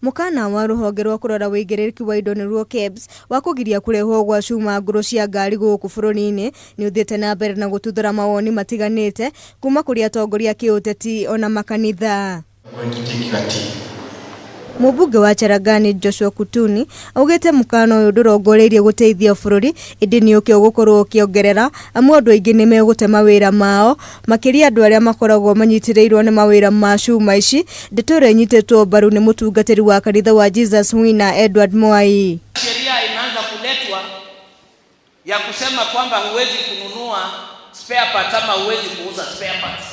Mũkana wa rũhonge rwa kũrora wĩigĩrĩrĩki wa indo nĩruo KEBS wa kũgiria kũrehwo gwa cuma ngũrũ cia ngari gũkũ bũrũri-inĩ nĩ ũthiĩte na mbere na gũtuthũra mawoni matiganĩte kuma kũrĩ atongoria kĩũteti ona makanitha. Mũmbunge wa Cherangani Joshua Kutuni augĩte mũkana ũyũ ndũrongoreirie gũteithia bũrũri ĩndĩ nĩ ũkĩo gũkorwo ũkĩongerera amu andũ aingĩ nĩ megũte mawĩra mao makĩria andũ arĩa makoragwo manyitĩrĩirwo nĩ mawĩra ma cuma ici. Ndeto ĩrĩa ĩnyitĩtwo mbaru nĩ mũtungatĩri wa kanitha wa Jesus Wina Edward Mwai. Sheria imeanza kuletwa ya kusema kwamba huwezi kununua spare parts ama huwezi kuuza spare parts,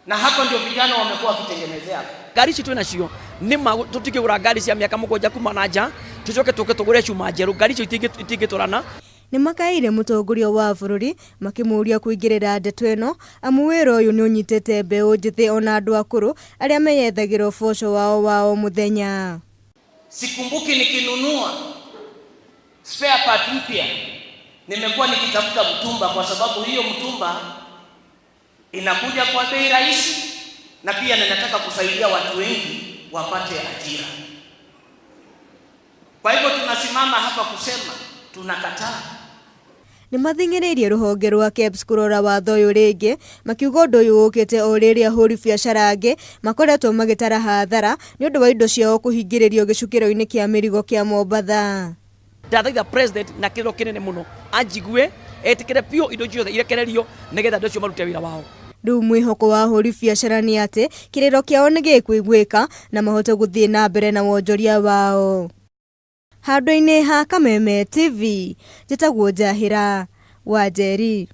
na hapo ndio vijana wamekuwa wakitengenezea gari citu nacio nima tutikigura gari cia miaka mũgwanja kuma na nja tucoke tugure cuma njeru gari cio itingĩtũrana. Nĩ makaire mũtongoria wa bũrũri makĩmũria kũingĩrĩra ndeto ĩno amu wĩra ũyũ nĩ ũnyitĩte mbeũ njĩthĩ ona andũ akũrũ arĩa meyethagĩra ũboco wao mũthenya. Sikumbuki nikinunua spare part mpya nimekuwa nikitafuta mtumba, kwa sababu hiyo mtumba inakuja kwa bei rahisi na pia ninataka kusaidia watu wengi wapate ajira. Kwa hivyo tunasimama hapa kusema tunakataa. Nĩ mathing'ĩrĩirie rũhonge rwa KEBS kũrora watho ũyũ rĩngĩ makiuga ũndũ ũyũ ũkĩte o rĩrĩa ahũri biacara angĩ makoretwo magĩtara hathara nĩ ũndũ wa indo ciao kũhingĩrĩrio gĩcukĩro-inĩ kĩa mĩrigo kĩa Mombatha. Ndathaitha president na kĩrĩro kĩnene mũno anjigue etĩkĩre biũ indo ciothe irekererio nĩgetha andũ acio marute wĩra wao. Rĩu mwĩhoko wa ahũri biacara nĩ atĩ kĩrĩro kĩao nĩ gĩkũiguĩka na mahote gũthiĩ na mbere na wonjoria wao. Handũ-inĩ ha Kameme TV, njĩtagwo Njahĩra wa Njeri.